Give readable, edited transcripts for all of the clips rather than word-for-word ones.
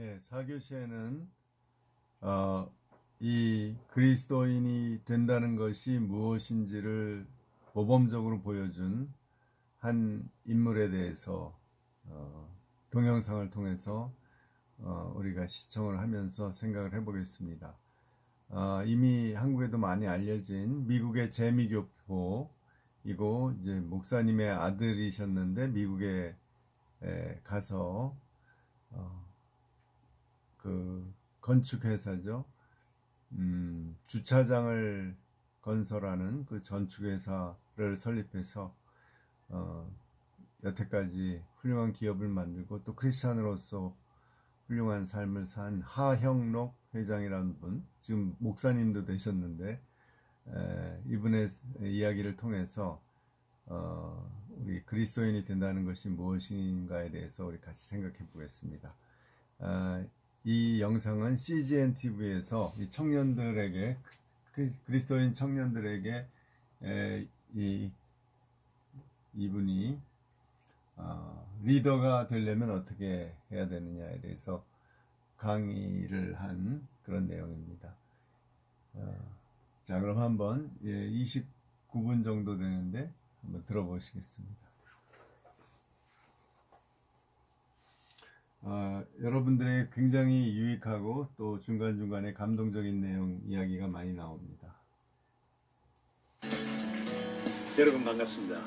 예, 4교시에는 이 그리스도인이 된다는 것이 무엇인지를 모범적으로 보여준 한 인물에 대해서 동영상을 통해서 우리가 시청을 하면서 생각을 해보겠습니다. 이미 한국에도 많이 알려진 미국의 재미교포이고 이제 목사님의 아들이셨는데 미국에 가서 그 건축회사죠. 주차장을 건설하는 그 건축회사를 설립해서 여태까지 훌륭한 기업을 만들고 또 크리스찬으로서 훌륭한 삶을 산 하형록 회장이라는 분, 지금 목사님도 되셨는데 이분의 이야기를 통해서 우리 그리스도인이 된다는 것이 무엇인가에 대해서 우리 같이 생각해 보겠습니다. 이 영상은 CGN TV에서 이 청년들에게, 그리스도인 청년들에게 이분이 리더가 되려면 어떻게 해야 되느냐에 대해서 강의를 한 그런 내용입니다. 자, 그럼 한번 29분 정도 되는데 한번 들어보시겠습니다. 여러분들의 굉장히 유익하고 또 중간중간에 감동적인 내용 이야기가 많이 나옵니다. 여러분 반갑습니다.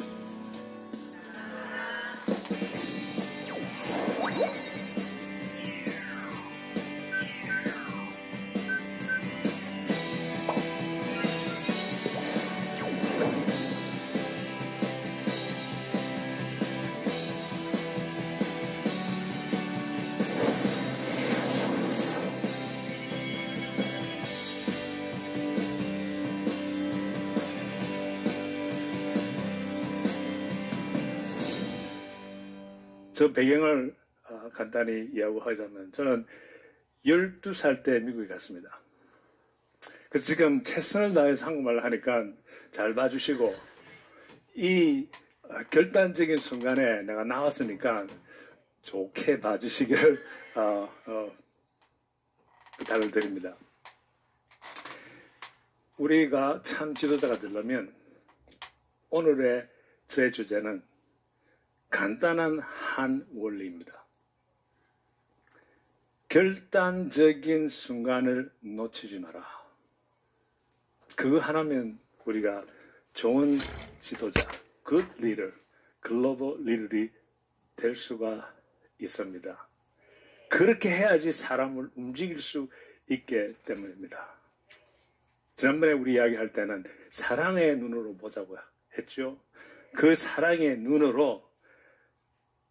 저 배경을 간단히 이야기하자면 저는 12살 때 미국에 갔습니다. 그래서 지금 최선을 다해서 한국말을 하니까 잘 봐주시고 이 결단적인 순간에 내가 나왔으니까 좋게 봐주시기를 부탁을 드립니다. 우리가 참 지도자가 되려면 오늘의 저의 주제는 간단한 한 원리입니다. 결단적인 순간을 놓치지 마라. 그거 하나면 우리가 좋은 지도자, good leader, 글로벌 리더이 될 수가 있습니다. 그렇게 해야지 사람을 움직일 수 있기 때문입니다. 지난번에 우리 이야기할 때는 사랑의 눈으로 보자고 했죠. 그 사랑의 눈으로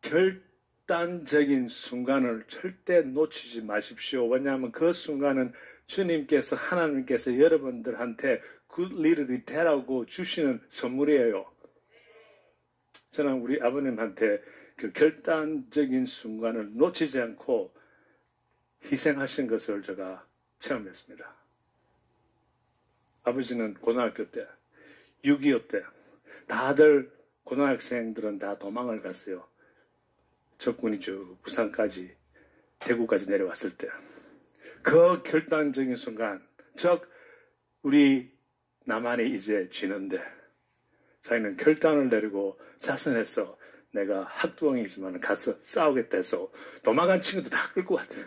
결단적인 순간을 절대 놓치지 마십시오. 왜냐하면 그 순간은 주님께서, 하나님께서 여러분들한테 굿 리더이 되라고 주시는 선물이에요. 저는 우리 아버님한테 그 결단적인 순간을 놓치지 않고 희생하신 것을 제가 체험했습니다. 아버지는 고등학교 때, 6.25 때, 다들 고등학생들은 다 도망을 갔어요. 적군이 저 부산까지, 대구까지 내려왔을 때. 그 결단적인 순간, 우리 남한이 이제 지는데, 자기는 결단을 내리고 자선해서 내가 학도왕이지만 가서 싸우겠다 해서 도망간 친구도 다 끌고 왔대요.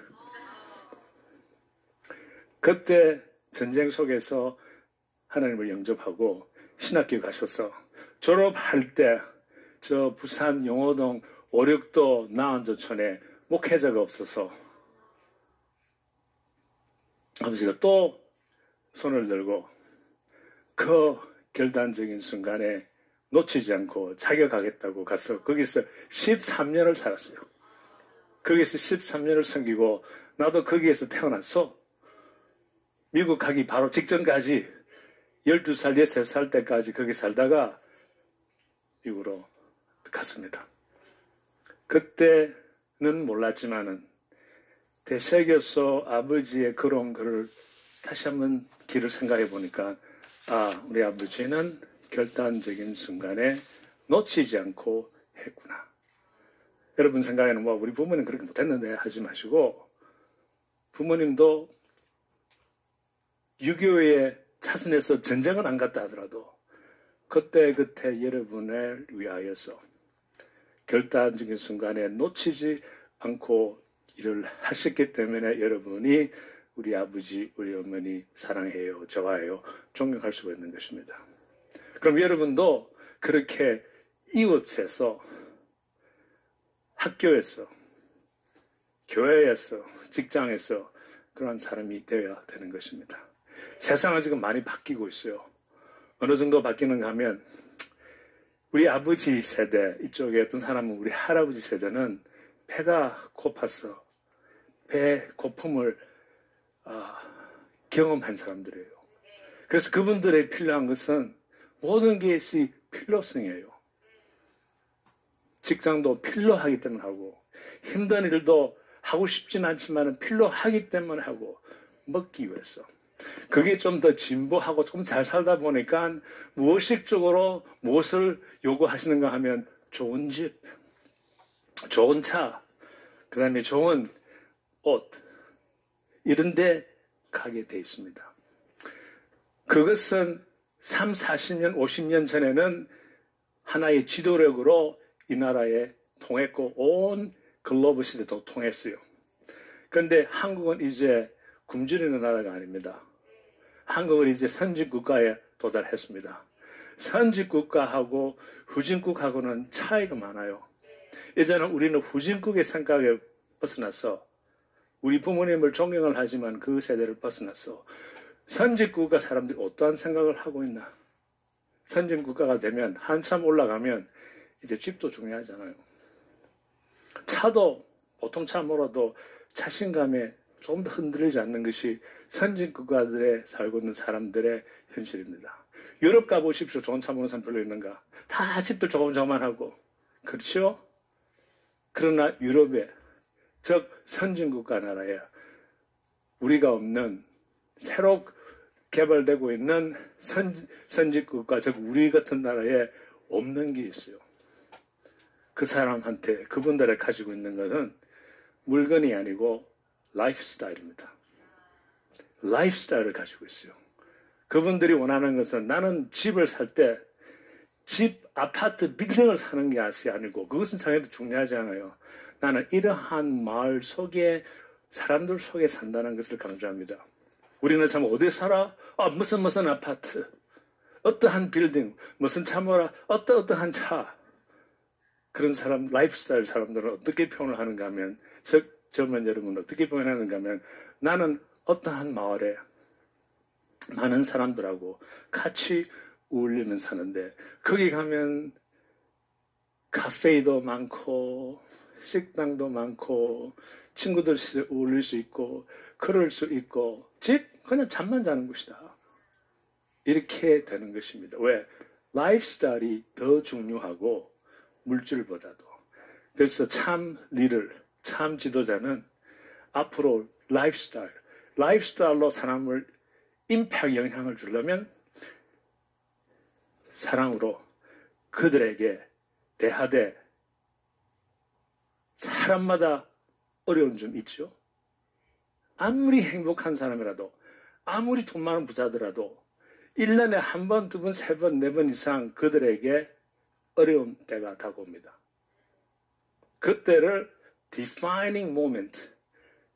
그때 전쟁 속에서 하나님을 영접하고 신학교 가셔서 졸업할 때 저 부산 용호동 5, 6도 나안조촌에 목회자가 없어서 아버지가 또 손을 들고 그 결단적인 순간에 놓치지 않고 자격하겠다고 가서 거기서 13년을 살았어요. 거기서 13년을 섬기고 나도 거기에서 태어났어. 미국 가기 바로 직전까지 12살, 13살 때까지 거기 살다가 미국으로 갔습니다. 그때는 몰랐지만은 대세교서 아버지의 그런 글을 다시 한번 길을 생각해 보니까 우리 아버지는 결단적인 순간에 놓치지 않고 했구나. 여러분 생각에는 우리 부모는 그렇게 못했는데 하지 마시고 부모님도 6.25의 차선에서 전쟁은 안 갔다 하더라도 그때 여러분을 위하여서 결단적인 순간에 놓치지 않고 일을 하셨기 때문에 여러분이 우리 아버지, 우리 어머니 사랑해요, 좋아해요, 존경할 수가 있는 것입니다. 그럼 여러분도 그렇게 이웃에서, 학교에서, 교회에서, 직장에서 그러한 사람이 되어야 되는 것입니다. 세상은 지금 많이 바뀌고 있어요. 어느 정도 바뀌는가 하면 우리 아버지 세대, 이쪽에 어떤 사람은 우리 할아버지 세대는 배가 고파서 배 고픔을 경험한 사람들이에요. 그래서 그분들의 필요한 것은 모든 것이 필요성이에요. 직장도 필요하기 때문에 하고, 힘든 일도 하고 싶진 않지만 필요하기 때문에 하고, 먹기 위해서. 그게 좀 더 진보하고 좀 잘 살다 보니까 무의식적으로 무엇을 요구하시는가 하면 좋은 집, 좋은 차, 그 다음에 좋은 옷, 이런 데 가게 돼 있습니다. 그것은 3, 40년, 50년 전에는 하나의 지도력으로 이 나라에 통했고 온 글로벌 시대도 통했어요. 그런데 한국은 이제 굶주리는 나라가 아닙니다. 한국은 이제 선진국가에 도달했습니다. 선진국가하고 후진국하고는 차이가 많아요. 이제는 우리는 후진국의 생각에 벗어나서 우리 부모님을 존경을 하지만 그 세대를 벗어나서 선진국가 사람들이 어떠한 생각을 하고 있나. 선진국가가 되면 한참 올라가면 이제 집도 중요하잖아요. 차도 보통 차 몰아도 자신감에 조금 더 흔들리지 않는 것이 선진국가들에 살고 있는 사람들의 현실입니다. 유럽 가보십시오. 좋은 차 모는 사람 별로 있는가? 다 집도 조금조금만 하고. 그렇죠? 그러나 유럽에, 즉 선진국가 나라에 우리가 없는 새로 개발되고 있는 선진국가, 즉 우리 같은 나라에 없는 게 있어요. 그 사람한테, 그분들이 가지고 있는 것은 물건이 아니고 라이프 스타일입니다. 라이프 스타일을 가지고 있어요. 그분들이 원하는 것은 나는 집을 살 때 집, 아파트, 빌딩을 사는 게 아니고 그것은 당연히 중요하지 않아요. 나는 이러한 마을 속에 사람들 속에 산다는 것을 강조합니다. 우리는 참 어디 살아? 무슨 아파트, 어떠한 빌딩, 무슨 차 뭐라, 어떠한 차. 그런 사람, 라이프 스타일 사람들은 어떻게 표현을 하는가 하면, 젊은 여러분은 어떻게 표현하는가 하면, 나는 어떠한 마을에 많은 사람들하고 같이 어울리면 사는데, 거기 가면 카페도 많고, 식당도 많고, 친구들이 어울릴 수 있고, 그럴 수 있고, 그냥 잠만 자는 곳이다. 이렇게 되는 것입니다. 왜? 라이프 스타일이 더 중요하고, 물질보다도. 그래서 참 리더, 참 지도자는 앞으로 라이프 스타일로 사람을 임팩 영향을 주려면 사랑으로 그들에게 대하되 사람마다 어려운 점 있죠. 아무리 행복한 사람이라도 아무리 돈 많은 부자더라도 1년에 한 번, 두 번, 세 번, 네 번 이상 그들에게 어려운 때가 다가옵니다. 그때를 defining moment,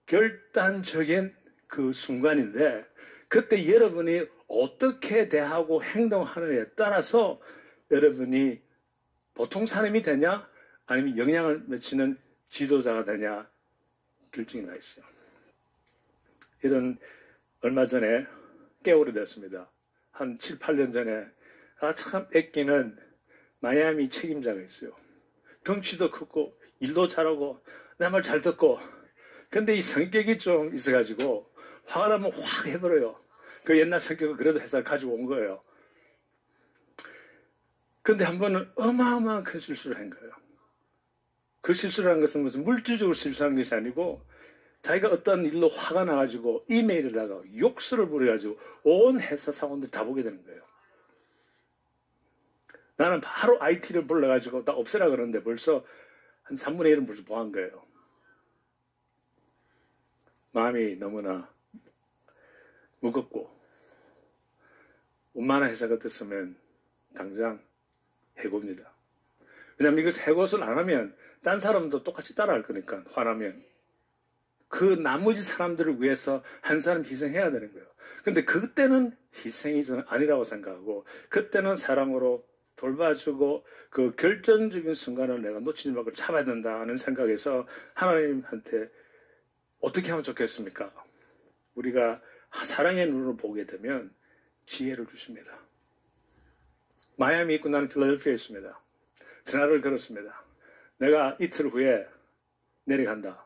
결단적인 그 순간인데 그때 여러분이 어떻게 대하고 행동하느냐에 따라서 여러분이 보통 사람이 되냐 아니면 영향을 미치는 지도자가 되냐 결정이 나 있어요. 이런 얼마 전에 꽤 오래됐습니다. 한 7, 8년 전에 참 애끼는 마이애미 책임자가 있어요. 덩치도 크고 일도 잘하고 내 말 잘 듣고 근데 이 성격이 좀 있어가지고 화가 나면 확 해버려요. 그 옛날 성격을 그래도 해서 가지고 온 거예요. 근데 한 번은 어마어마한 큰 실수를 한 거예요. 그 실수를 한 것은 무슨 물질적으로 실수한 것이 아니고 자기가 어떤 일로 화가 나가지고 이메일에다가 욕설을 부려가지고 온 회사 사원들이 다 보게 되는 거예요. 나는 바로 IT를 불러가지고 다 없애라 그러는데 벌써 한 3분의 1은 벌써 뭐한 거예요. 마음이 너무나 무겁고 원만한 회사 같았으면 당장 해고입니다. 왜냐하면 이것을 해고를 안 하면 딴 사람도 똑같이 따라할 거니까 화나면 그 나머지 사람들을 위해서 한 사람 희생해야 되는 거예요. 근데 그때는 희생이 저는 아니라고 생각하고 그때는 사랑으로 돌봐주고 그 결정적인 순간을 내가 놓치지 말고 참아야 된다는 생각에서 하나님한테 어떻게 하면 좋겠습니까? 우리가 사랑의 눈으로 보게 되면 지혜를 주십니다. 마이애미 있고 나는 필라델피아에 있습니다. 전화를 걸었습니다. 내가 이틀 후에 내려간다.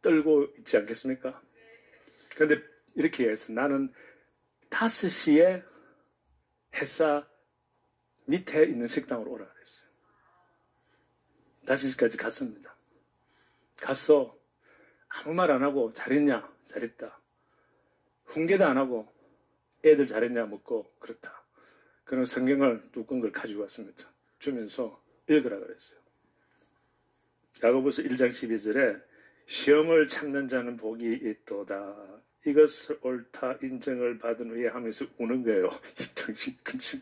떨고 있지 않겠습니까? 그런데 이렇게 해서 나는 5시에 회사 밑에 있는 식당으로 오라 그랬어요. 5시까지 갔습니다. 가서 아무 말 안 하고 잘했냐? 잘했다. 훈계도 안 하고 애들 잘했냐? 묻고 그렇다. 그런 성경을 두꺼운 걸 가지고 왔습니다. 주면서 읽으라 그랬어요. 야고보서 1장 12절에 시험을 참는 자는 복이 있도다. 이것을 옳다 인정을 받은 후에 하면서 우는 거예요. 이 당신 근심.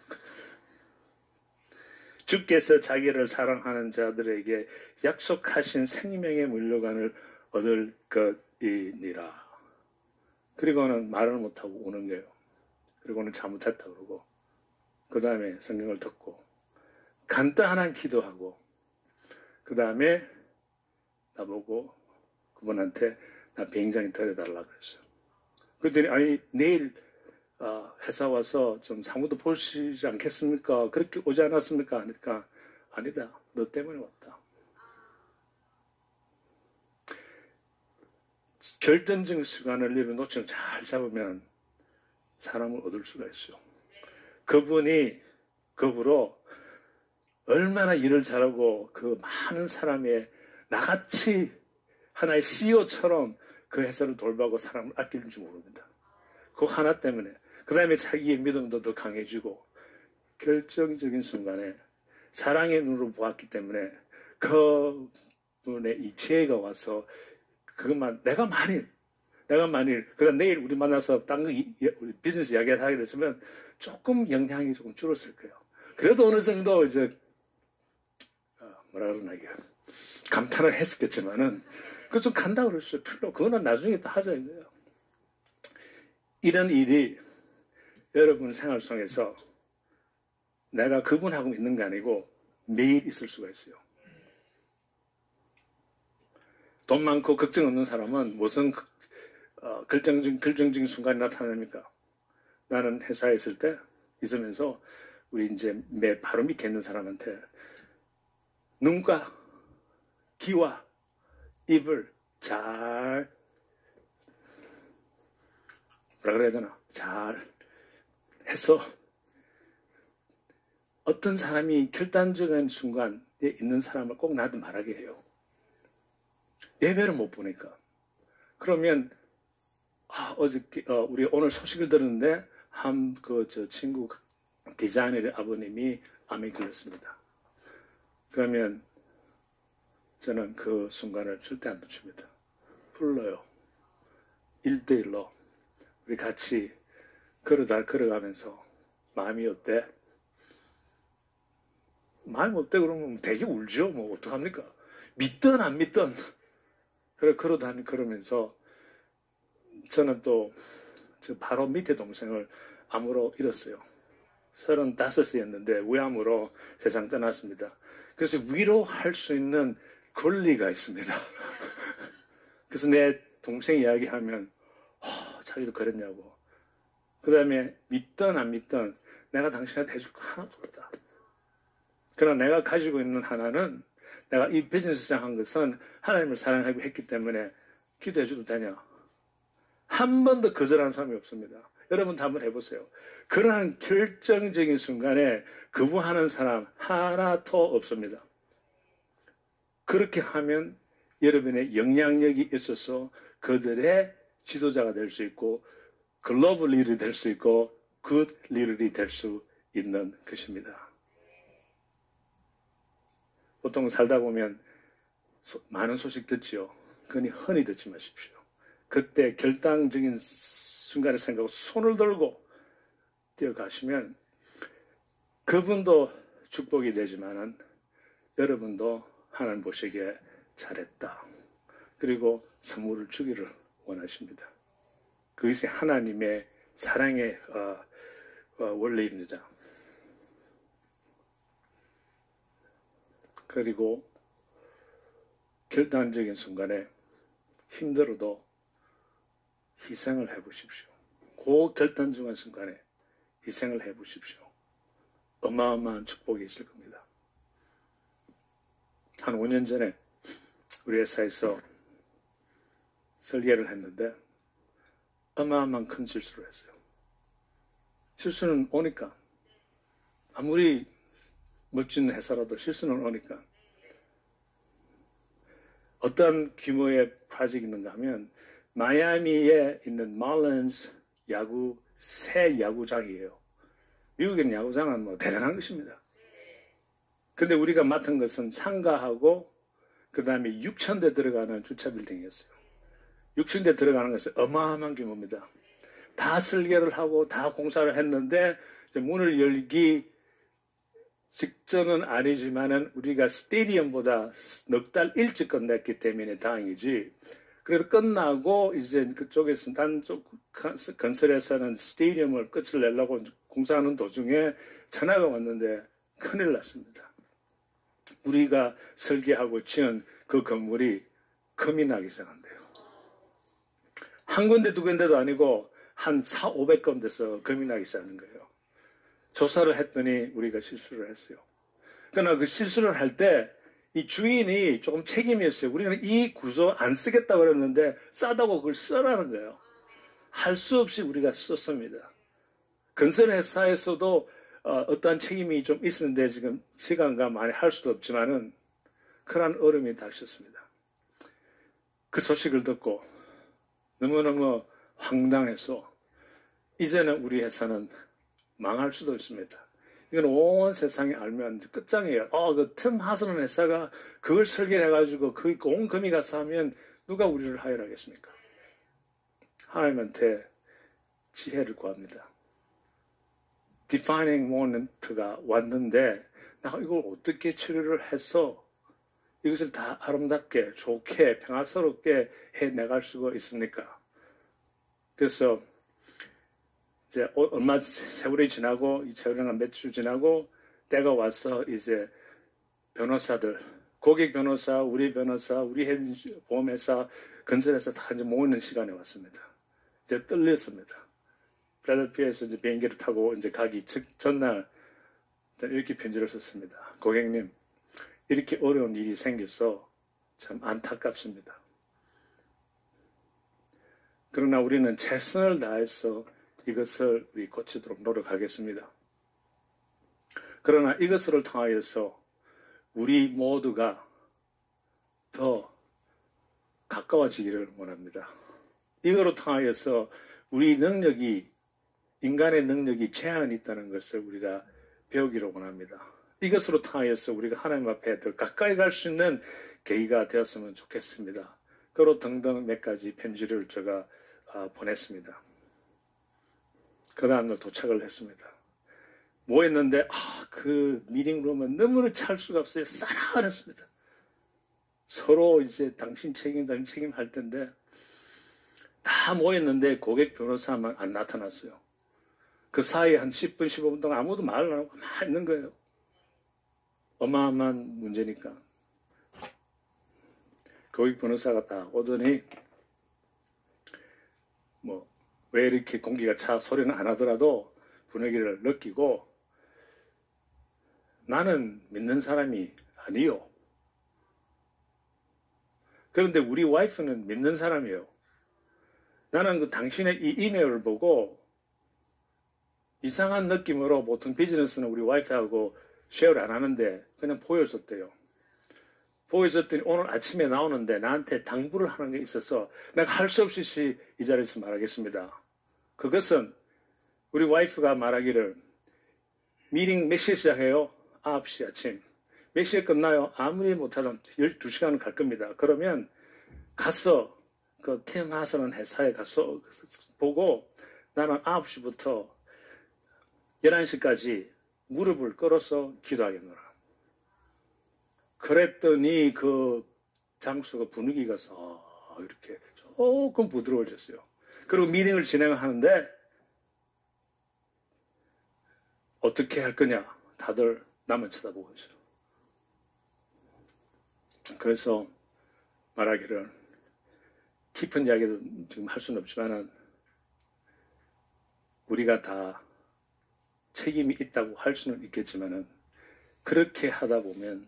주께서 자기를 사랑하는 자들에게 약속하신 생명의 물려관을 얻을 것이니라. 그리고는 말을 못하고 우는 거예요. 그리고는 잘못했다 그러고 그 다음에 성경을 듣고 간단한 기도하고 그 다음에 나보고 그분한테 나 비행장에 데려달라고 그랬어요. 그랬더니 아니 내일 회사 와서 좀 사무도 보시지 않겠습니까? 그렇게 오지 않았습니까? 하니까 아니다. 너 때문에 왔다. 결정적인 순간을 입에 놓치고 잘 잡으면 사람을 얻을 수가 있어요. 그분이 그분으로 얼마나 일을 잘하고 그 많은 사람의 나같이 하나의 CEO처럼 그 회사를 돌보고 사람을 아끼는지 모릅니다. 그 하나 때문에. 그 다음에 자기의 믿음도 더 강해지고 결정적인 순간에 사랑의 눈으로 보았기 때문에 그분의 이 지혜가 와서 그것만 내가 만일 그다음 내일 우리 만나서 딴 거 우리 비즈니스 이야기를 하게 됐으면 조금 영향이 조금 줄었을 거예요. 그래도 어느 정도 이제 뭐라 그러나 이게 감탄을 했었겠지만은 그 좀 간다 그랬어요. 필요 그거는 나중에 또 하자 이거예요. 이런 일이 여러분 생활 속에서 내가 그분하고 있는 게 아니고 매일 있을 수가 있어요. 돈 많고 걱정 없는 사람은 무슨 결정적인 순간이 나타납니까? 나는 회사에 있을 때 있으면서 우리 이제 내 바로 밑에 있는 사람한테 눈과 귀와 입을 잘 뭐라 그래야 되나? 잘 해서 어떤 사람이 결단적인 순간에 있는 사람을 꼭 나한테 말하게 해요. 예배를 못 보니까. 그러면 어저께 우리 오늘 소식을 들었는데 저 친구 디자이너의 아버님이 암에 걸렸습니다. 그러면 저는 그 순간을 절대 안 놓칩니다. 불러요. 1대1로 우리 같이 걸어가면서 마음이 어때? 마음이 어때? 그러면 되게 울죠. 뭐 어떡합니까? 믿든 안 믿든 그래 그러면서 저는 또 저 바로 밑에 동생을 암으로 잃었어요. 35이었는데 위암으로 세상 떠났습니다. 그래서 위로할 수 있는 권리가 있습니다. 그래서 내 동생 이야기하면 자기도 그랬냐고. 그 다음에 믿든 안 믿든 내가 당신한테 해줄 거 하나도 없다. 그러나 내가 가지고 있는 하나는 내가 이 비즈니스 시작한 것은 하나님을 사랑하고 했기 때문에 기도해줘도 되냐? 한 번도 거절한 사람이 없습니다. 여러분도 한번 해보세요. 그러한 결정적인 순간에 거부하는 사람 하나도 없습니다. 그렇게 하면 여러분의 영향력이 있어서 그들의 지도자가 될 수 있고 글로벌 리더가 될 수 있고 굿 리더가 될 수 있는 것입니다. 보통 살다 보면 많은 소식 듣지요. 그러니 흔히 듣지 마십시오. 그때 결단적인 순간에 생각하고 손을 들고 뛰어가시면 그분도 축복이 되지만은 여러분도 하나님 보시기에 잘했다. 그리고 선물을 주기를 원하십니다. 그것이 하나님의 사랑의 원리입니다. 그리고 결단적인 순간에 힘들어도 희생을 해보십시오. 그 결단적인 순간에 희생을 해보십시오. 어마어마한 축복이 있을 겁니다. 한 5년 전에 우리 회사에서 설계를 했는데 어마어마한 큰 실수를 했어요. 실수는 오니까 아무리 멋진 회사라도 실수는 오니까 어떤 규모의 프로젝트가 있는가 하면 마이애미에 있는 말린스 야구 새 야구장이에요. 미국에는 야구장은 뭐 대단한 것입니다. 근데 우리가 맡은 것은 상가하고 그 다음에 6,000대 들어가는 주차 빌딩이었어요. 6,000대 들어가는 것은 어마어마한 규모입니다. 다 설계를 하고 다 공사를 했는데 문을 열기 직전은 아니지만은 우리가 스테디움보다 넉 달 일찍 끝냈기 때문에 다행이지. 그래도 끝나고 이제 그쪽에서 단쪽 건설에서는 스테디움을 끝을 내려고 공사하는 도중에 전화가 왔는데 큰일 났습니다. 우리가 설계하고 지은 그 건물이 금이 나기 시작한대요. 한 군데 두 군데도 아니고 한 400~500군데서 금이 나기 시작하는 거예요. 조사를 했더니 우리가 실수를 했어요. 그러나 그 실수를 할 때 이 주인이 조금 책임이 있어요. 우리는 이 구조 안 쓰겠다고 그랬는데 싸다고 그걸 써라는 거예요. 할 수 없이 우리가 썼습니다. 건설회사에서도 어떠한 책임이 좀 있었는데 지금 시간과 많이 할 수도 없지만은 그런 어려움이 닥쳤습니다. 그 소식을 듣고 너무너무 황당해서 이제는 우리 회사는 망할 수도 있습니다. 이건 온 세상이 알면 끝장이에요. 그 틈 하스는 회사가 그걸 설계해가지고 그 온 금이 가서 하면 누가 우리를 하열하겠습니까? 하나님한테 지혜를 구합니다. 디파이닝 모먼트가 왔는데 나 이걸 어떻게 처리를 해서 이것을 다 아름답게 좋게 평화스럽게 해나갈 수가 있습니까? 그래서 이제 얼마 세월이 지나고 이 세월이가 몇 주 지나고 때가 와서 이제 변호사들 고객 변호사, 우리 보험회사, 건설회사 다 이제 모이는 시간이 왔습니다. 이제 떨렸습니다. 필라델피아에서 이제 비행기를 타고 이제 가기 전날 이렇게 편지를 썼습니다. 고객님, 이렇게 어려운 일이 생겨서 참 안타깝습니다. 그러나 우리는 최선을 다해서 이것을 우리 고치도록 노력하겠습니다. 그러나 이것을 통하여서 우리 모두가 더 가까워지기를 원합니다. 이거로 통하여서 우리 능력이 인간의 능력이 제한이 있다는 것을 우리가 배우기를 원합니다. 이것으로 통하여서 우리가 하나님 앞에 더 가까이 갈 수 있는 계기가 되었으면 좋겠습니다. 그로 등등 몇 가지 편지를 제가 보냈습니다. 그 다음날 도착을 했습니다. 뭐 했는데 그 미팅룸은 너무나 찰 수가 없어요. 싸늘했습니다. 서로 이제 당신 책임 할 텐데 다 모였는데 고객 변호사만 안 나타났어요. 그 사이에 한 10분, 15분 동안 아무도 말을 안 하고 막 있는 거예요. 어마어마한 문제니까. 고객 변호사가 딱 오더니 왜 이렇게 공기가 차 소리는 안 하더라도 분위기를 느끼고 나는 믿는 사람이 아니요. 그런데 우리 와이프는 믿는 사람이에요. 나는 그 당신의 이 이메일을 보고 이상한 느낌으로 보통 비즈니스는 우리 와이프하고 쉐어를 안 하는데 그냥 보여줬대요. 보여줬더니 오늘 아침에 나오는데 나한테 당부를 하는 게 있어서 내가 할 수 없이 이 자리에서 말하겠습니다. 그것은 우리 와이프가 말하기를 미팅 몇 시에 시작해요? 9시 아침. 몇 시에 끝나요? 아무리 못하면 12시간은 갈 겁니다. 그러면 가서 그 팀 하스라는 회사에 가서 보고 나는 9시부터 11시까지 무릎을 꿇어서 기도하겠노라. 그랬더니 그 장소가 분위기가 이렇게 조금 부드러워졌어요. 그리고 미팅을 진행하는데 어떻게 할 거냐? 다들 나만 쳐다보고 있어요. 그래서 말하기를 깊은 이야기도 지금 할 수는 없지만은 우리가 다 책임이 있다고 할 수는 있겠지만은 그렇게 하다 보면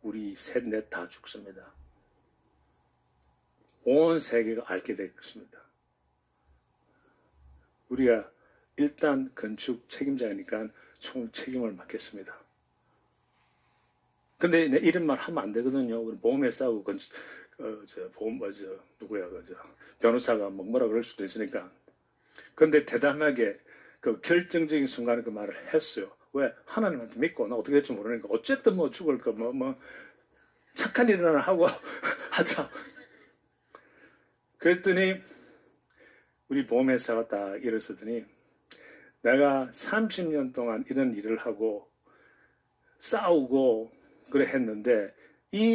우리 셋, 넷 다 죽습니다. 온 세계가 앓게 될 것입니다. 우리가 일단 건축 책임자니까 총 책임을 맡겠습니다. 근데 이런 말 하면 안 되거든요. 보험회사하고 변호사가 뭐라 그럴 수도 있으니까. 근데 대담하게 그 결정적인 순간에 그 말을 했어요. 왜? 하나님한테 믿고 나 어떻게 될지 모르니까 어쨌든 뭐 죽을 거 착한 일이나 하고 하자. 그랬더니 우리 보험회사가 딱 일어서더니 내가 30년 동안 이런 일을 하고 싸우고 그래 했는데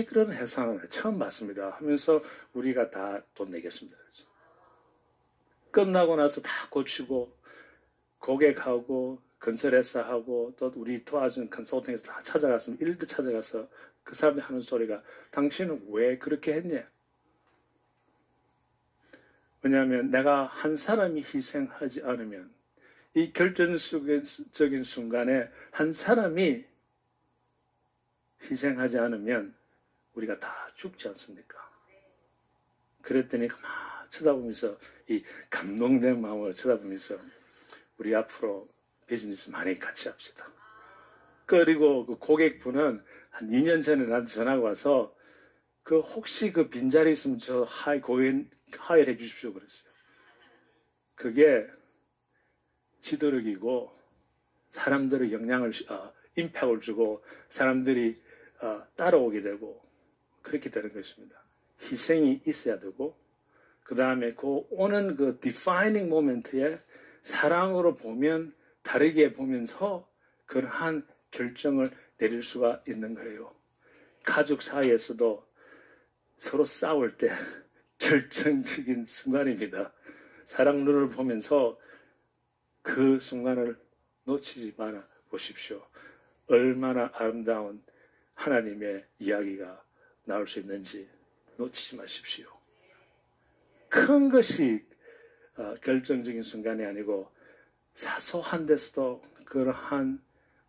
그런 회사는 처음 봤습니다 하면서 우리가 다 돈 내겠습니다. 끝나고 나서 다 고치고 고객하고 건설회사하고 또 우리 도와준 컨설팅에서 다 찾아갔으면 일도 찾아가서 그 사람이 하는 소리가 당신은 왜 그렇게 했냐? 왜냐하면 내가 한 사람이 희생하지 않으면 이 결정적인 순간에 한 사람이 희생하지 않으면 우리가 다 죽지 않습니까? 그랬더니 가만 쳐다보면서 이 감동된 마음으로 쳐다보면서 우리 앞으로 비즈니스 많이 같이 합시다. 그리고 그 고객분은 한 2년 전에 나한테 전화가 와서 그 혹시 그 빈자리 있으면 저 하이해 주십시오 그랬어요. 그게 지도력이고 사람들의 임팩을 주고 사람들이 따라오게 되고 그렇게 되는 것입니다. 희생이 있어야 되고 그 다음에 그 오는 그 defining moment에 사랑으로 보면 다르게 보면서 그러한 결정을 내릴 수가 있는 거예요. 가족 사이에서도 서로 싸울 때 결정적인 순간입니다. 사랑 눈을 보면서 그 순간을 놓치지 말아 보십시오. 얼마나 아름다운 하나님의 이야기가 나올 수 있는지 놓치지 마십시오. 큰 것이 결정적인 순간이 아니고 사소한 데서도 그러한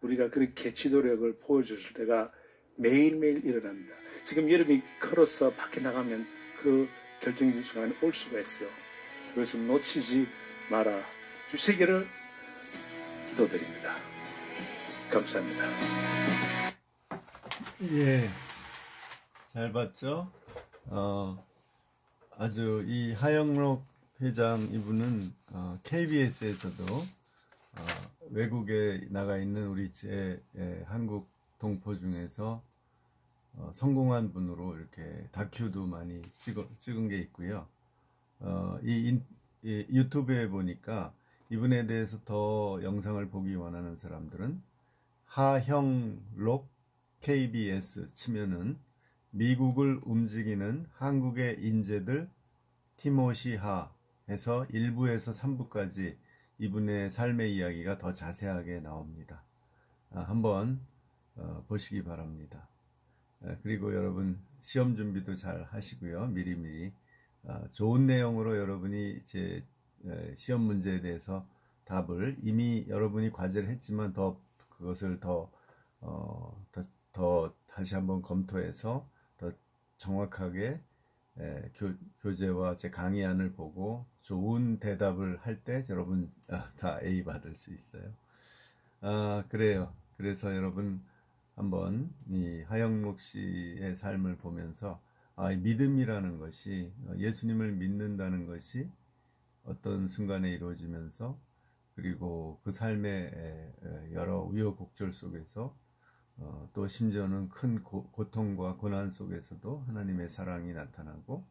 우리가 그렇게 지도력을 보여줄 때가 매일매일 일어납니다. 지금 여름이 걸어서 밖에 나가면 그 결정적인 순간이 올 수가 있어요. 그것을 놓치지 말아 주시기를 기도드립니다. 감사합니다. 예, 잘 봤죠? 아주 이 하영록 회장 이분은 KBS에서도 외국에 나가 있는 우리 한국 동포 중에서 성공한 분으로 이렇게 다큐도 많이 찍은 게 있고요. 이 유튜브에 보니까 이분에 대해서 더 영상을 보기 원하는 사람들은 하형록 KBS 치면은 미국을 움직이는 한국의 인재들 티모시 하에서 1부에서 3부까지 이분의 삶의 이야기가 더 자세하게 나옵니다. 한번 보시기 바랍니다. 그리고 여러분 시험 준비도 잘 하시고요. 미리미리 좋은 내용으로 여러분이 제 시험 문제에 대해서 답을 이미 여러분이 과제를 했지만 그것을 더 다시 한번 검토해서 더 정확하게 교재와 제 강의안을 보고 좋은 대답을 할 때 여러분 다 A 받을 수 있어요. 그래요. 그래서 여러분 한번 이 하영록 씨의 삶을 보면서 이 믿음이라는 것이 예수님을 믿는다는 것이 어떤 순간에 이루어지면서 그리고 그 삶의 여러 우여곡절 속에서 또 심지어는 큰 고통과 고난 속에서도 하나님의 사랑이 나타나고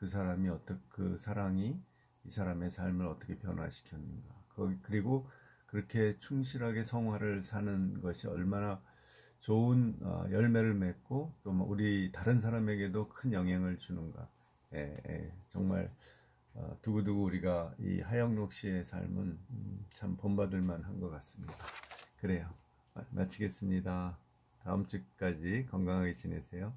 그 사람이 그 사랑이 이 사람의 삶을 어떻게 변화시켰는가. 그리고 그렇게 충실하게 성화를 사는 것이 얼마나 좋은 열매를 맺고 또 우리 다른 사람에게도 큰 영향을 주는가. 정말 두고두고 우리가 이 하영록 씨의 삶은 참 본받을 만한 것 같습니다. 그래요. 마치겠습니다. 다음 주까지 건강하게 지내세요.